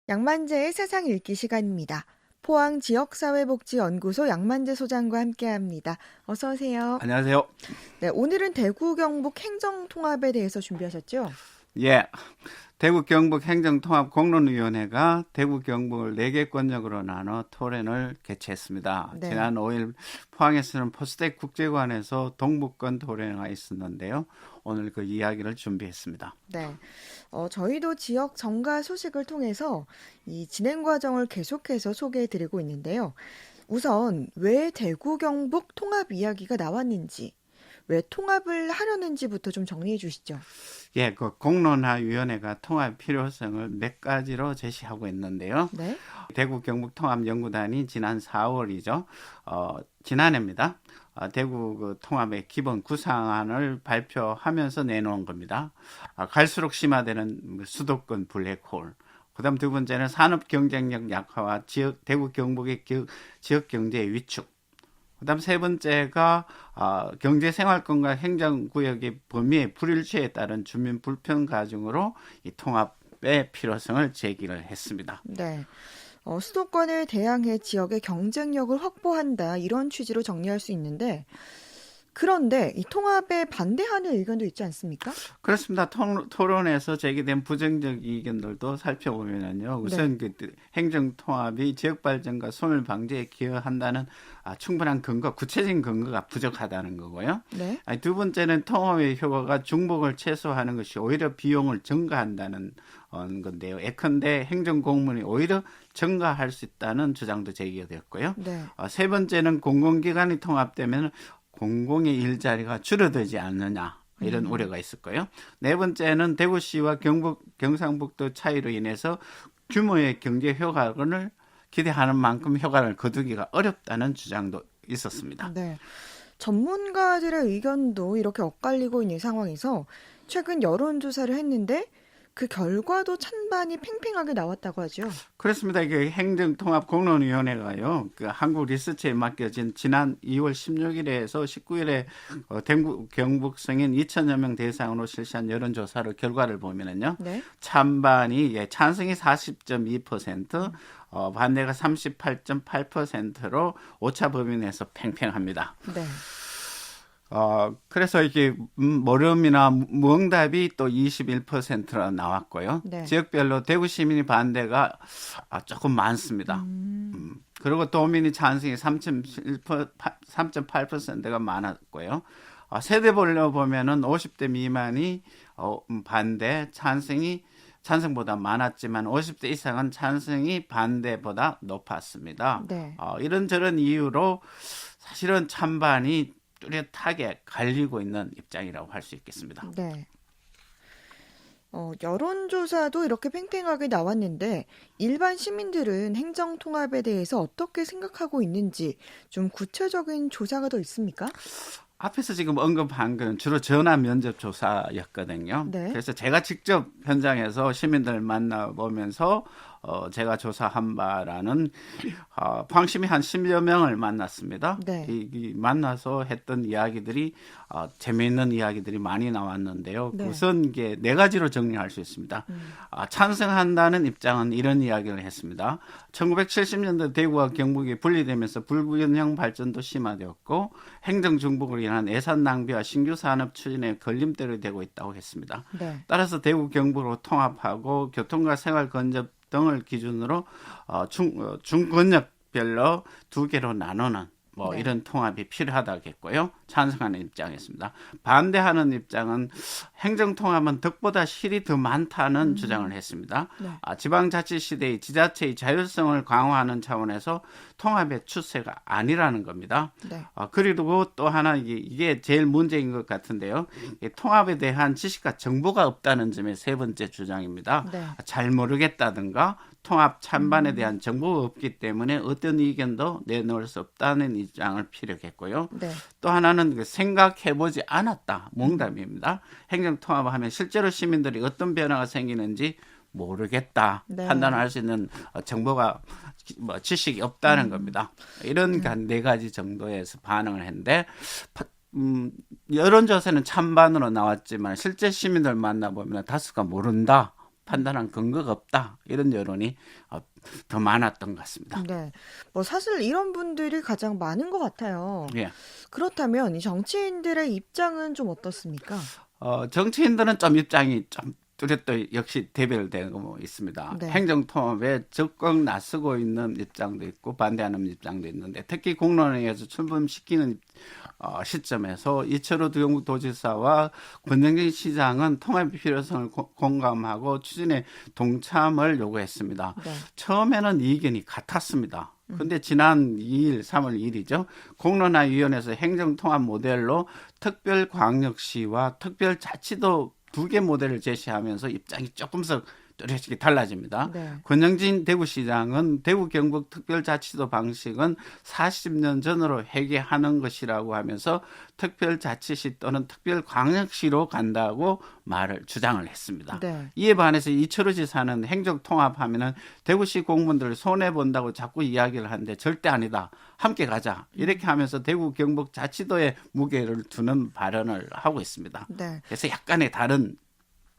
양만재의 세상 읽기 시간입니다. 포항 지역사회복지연구소 양만재 소장과 함께합니다. 어서 오세요. 안녕하세요. 네, 오늘은 대구 경북 행정통합에 대해서 준비하셨죠? 예. 대구 경북 행정통합공론위원회가 대구 경북을 4개 권역으로 나눠 토론을 개최했습니다. 네. 지난 5일 포항에서는 포스텍 국제관에서 동북권 토론회가 있었는데요. 오늘 그 이야기를 준비했습니다. 네. 저희도 지역 정가 소식을 통해서 이 진행 과정을 계속해서 소개해드리고 있는데요. 우선 왜 대구 경북 통합 이야기가 나왔는지, 왜 통합을 하려는지부터 좀 정리해 주시죠. 예, 그 공론화위원회가 통합 필요성을 몇 가지로 제시하고 있는데요. 네. 대구 경북 통합연구단이 지난 4월이죠. 지난해입니다. 대구 그 통합의 기본 구상안을 발표하면서 내놓은 겁니다. 갈수록 심화되는 수도권 블랙홀. 그다음 두 번째는 산업 경쟁력 약화와 대구 경북의 지역 경제의 위축. 그다음 세 번째가 경제생활권과 행정구역의 범위의 불일치에 따른 주민 불편 가중으로 이 통합의 필요성을 제기를 했습니다. 네. 수도권을 대항해 지역의 경쟁력을 확보한다 이런 취지로 정리할 수 있는데 그런데 이 통합에 반대하는 의견도 있지 않습니까? 그렇습니다. 토론에서 제기된 부정적 의견들도 살펴보면요. 우선 네. 그 행정통합이 지역발전과 소멸 방지에 기여한다는 충분한 근거, 구체적인 근거가 부족하다는 거고요. 네. 두 번째는 통합의 효과가 중복을 최소화하는 것이 오히려 비용을 증가한다는 건데요. 예컨대 행정공무원이 오히려 증가할 수 있다는 주장도 제기가 되었고요. 네. 세 번째는 공공기관이 통합되면 공공의 일자리가 줄어들지 않느냐 이런 우려가 있을 거예요. 네 번째는 대구시와 경상북도 차이로 인해서 규모의 경제 효과를 기대하는 만큼 효과를 거두기가 어렵다는 주장도 있었습니다. 네. 전문가들의 의견도 이렇게 엇갈리고 있는 상황에서 최근 여론조사를 했는데 그 결과도 찬반이 팽팽하게 나왔다고 하죠. 그렇습니다. 이게 행정통합공론위원회가요, 그 한국 리서치에 맡겨진 지난 2월 16일에서 19일에 대구 경북 성인 2천여 명 대상으로 실시한 여론조사를 결과를 보면은요, 네. 찬반이 찬성이 40.2%, 반대가 38.8%로 오차 범위 내에서 팽팽합니다. 네. 그래서 이게 모름이나 무응답이 또 21%나 나왔고요. 네. 지역별로 대구 시민이 반대가 조금 많습니다. 그리고 도민이 찬성이 3.8%가 많았고요. 세대별로 보면은 50대 미만이 반대, 찬성보다 많았지만 50대 이상은 찬성이 반대보다 높았습니다. 네. 이런저런 이유로 사실은 찬반이 뚜렷하게 갈리고 있는 입장이라고 할 수 있겠습니다. 네. 여론조사도 이렇게 팽팽하게 나왔는데 일반 시민들은 행정통합에 대해서 어떻게 생각하고 있는지 좀 구체적인 조사가 더 있습니까? 앞에서 지금 언급한 건 주로 전화 면접 조사였거든요. 네. 그래서 제가 직접 현장에서 시민들 만나보면서 제가 조사한 바라는 포항시민 한 10여 명을 만났습니다. 네. 이 만나서 했던 이야기들이 재미있는 이야기들이 많이 나왔는데요. 네. 우선 이게 네 가지로 정리할 수 있습니다. 찬성한다는 입장은 이런 이야기를 했습니다. 1970년대 대구와 경북이 분리되면서 불균형 발전도 심화되었고 행정 중복으로 인한 예산 낭비와 신규 산업 추진에 걸림돌이 되고 있다고 했습니다. 네. 따라서 대구 경북으로 통합하고 교통과 생활 건접 등을 기준으로 중권역별로 2개로 나누는 네. 이런 통합이 필요하다겠고요. 찬성하는 입장이었습니다. 반대하는 입장은 행정통합은 덕보다 실이 더 많다는 주장을 했습니다. 네. 지방자치 시대의 지자체의 자율성을 강화하는 차원에서 통합의 추세가 아니라는 겁니다. 네. 그리고 또 하나 이게 제일 문제인 것 같은데요. 이 통합에 대한 지식과 정보가 없다는 점이 세 번째 주장입니다. 네. 잘 모르겠다든가 통합 찬반에 대한 정보가 없기 때문에 어떤 의견도 내놓을 수 없다는 입장을 피력했고요. 네. 또 하나는 생각해보지 않았다. 몽답입니다. 행정통합하면 실제로 시민들이 어떤 변화가 생기는지 모르겠다. 네. 판단할 수 있는 정보가 지식이 없다는 겁니다. 이런 네 가지 정도에서 반응을 했는데 여론조사는 찬반으로 나왔지만 실제 시민들 만나보면 다수가 모른다. 판단한 근거가 없다. 이런 여론이 더 많았던 것 같습니다. 네. 뭐 사실 이런 분들이 가장 많은 것 같아요. 예. 그렇다면 이 정치인들의 입장은 좀 어떻습니까? 정치인들은 좀 입장이 좀 뚜렷도 역시 대별되고 있습니다. 네. 행정통합에 적극 나서고 있는 입장도 있고 반대하는 입장도 있는데 특히 공론회에서 출범시키는 시점에서 이철호 경북도지사와 권영진 시장은 통합의 필요성을 공감하고 추진에 동참을 요구했습니다. 네. 처음에는 이견이 같았습니다. 근데 지난 2일, 3월 2일이죠. 공론화위원회에서 행정통합 모델로 특별광역시와 특별자치도 두 개 모델을 제시하면서 입장이 조금씩 뚜렷이 달라집니다. 네. 권영진 대구시장은 대구 경북 특별자치도 방식은 40년 전으로 회귀하는 것이라고 하면서 특별자치시 또는 특별광역시로 간다고 주장을 했습니다. 네. 이에 반해서 이철우 지사는 행정통합하면은 대구시 공무원들을 손해본다고 자꾸 이야기를 하는데 절대 아니다. 함께 가자. 이렇게 하면서 대구 경북 자치도에 무게를 두는 발언을 하고 있습니다. 네. 그래서 약간의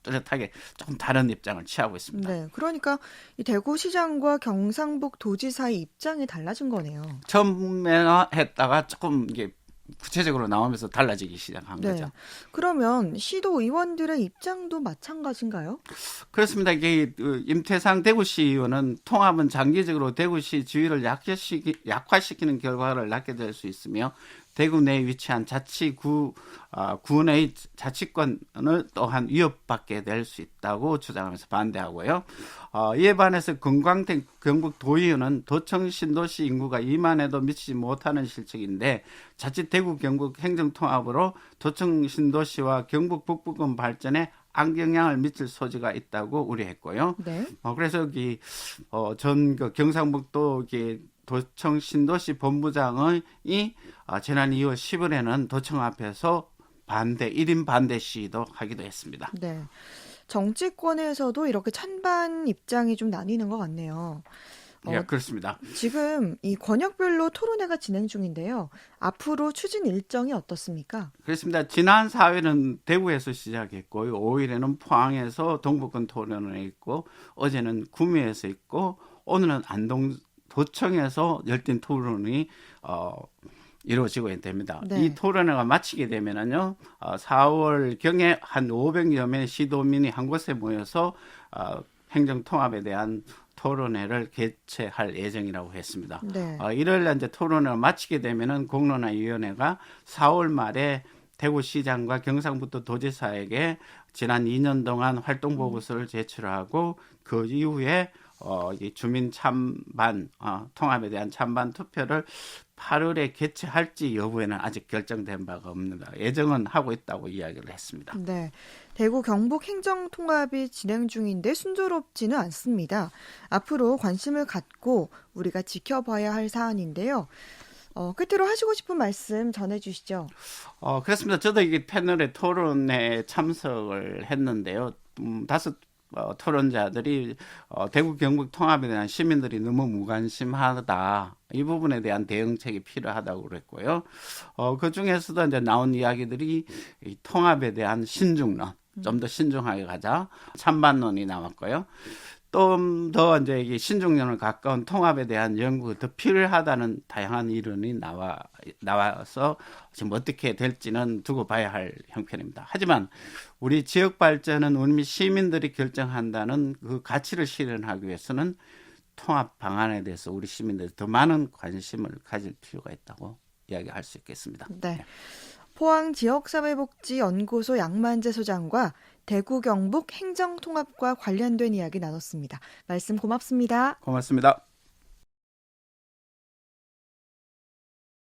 뚜렷하게 조금 다른 입장을 취하고 있습니다. 네. 그러니까 이 대구시장과 경상북 도지사의 입장이 달라진 거네요. 처음에 했다가 조금 이게 구체적으로 나오면서 달라지기 시작한 네. 거죠. 그러면 시도 의원들의 입장도 마찬가지인가요? 그렇습니다. 이게 임태상 대구시 의원은 통합은 장기적으로 대구시 지위를 약화시키는 결과를 낳게 될 수 있으며 대구 내에 위치한 구의 자치권을 또한 위협받게 될 수 있다고 주장하면서 반대하고요. 이에 반해서 금광택 경북 도의원은 도청 신도시 인구가 2만에도 미치지 못하는 실적인데 자칫 대구 경북 행정통합으로 도청 신도시와 경북 북부권 발전에 악영향을 미칠 소지가 있다고 우려했고요. 네. 그래서 전 경상북도 도청 신도시 본부장이 지난 2월 10일에는 도청 앞에서 1인 반대 시위도 하기도 했습니다. 네. 정치권에서도 이렇게 찬반 입장이 좀 나뉘는 것 같네요. 예, 그렇습니다. 지금 이 권역별로 토론회가 진행 중인데요. 앞으로 추진 일정이 어떻습니까? 그렇습니다. 지난 4일은 대구에서 시작했고 5일에는 포항에서 동북권 토론회 있고 어제는 구미에서 있고 오늘은 도청에서 열띤 토론이 이루어지고 됩니다. 네. 이 토론회가 마치게 되면은요, 4월 경에 한 500여 명의 시도민이 한 곳에 모여서 행정통합에 대한 토론회를 개최할 예정이라고 했습니다. 네. 일요일 날 이제 토론회를 마치게 되면은 공론화위원회가 4월 말에 대구시장과 경상북도 도지사에게 지난 2년 동안 활동 보고서를 제출하고 그 이후에 이 주민 찬반 통합에 대한 찬반 투표를 8월에 개최할지 여부에는 아직 결정된 바가 없습니다. 예정은 하고 있다고 이야기를 했습니다. 네. 대구 경북 행정통합이 진행 중인데 순조롭지는 않습니다. 앞으로 관심을 갖고 우리가 지켜봐야 할 사안인데요. 끝으로 하시고 싶은 말씀 전해주시죠. 그렇습니다. 저도 이게 패널의 토론에 참석을 했는데요. 다섯 토론자들이 대구 경북 통합에 대한 시민들이 너무 무관심하다. 이 부분에 대한 대응책이 필요하다고 그랬고요. 그 중에서도 이제 나온 이야기들이 이 통합에 대한 신중론, 좀 더 신중하게 가자. 찬반론이 나왔고요. 좀 더 이제 이게 신중론을 가까운 통합에 대한 연구가 더 필요하다는 다양한 이론이 나와서 지금 어떻게 될지는 두고 봐야 할 형편입니다. 하지만 우리 지역 발전은 우리 시민들이 결정한다는 그 가치를 실현하기 위해서는 통합 방안에 대해서 우리 시민들이 더 많은 관심을 가질 필요가 있다고 이야기할 수 있겠습니다. 네. 포항 지역사회복지연구소 양만재 소장과 대구 경북 행정통합과 관련된 이야기 나눴습니다. 말씀 고맙습니다. 고맙습니다.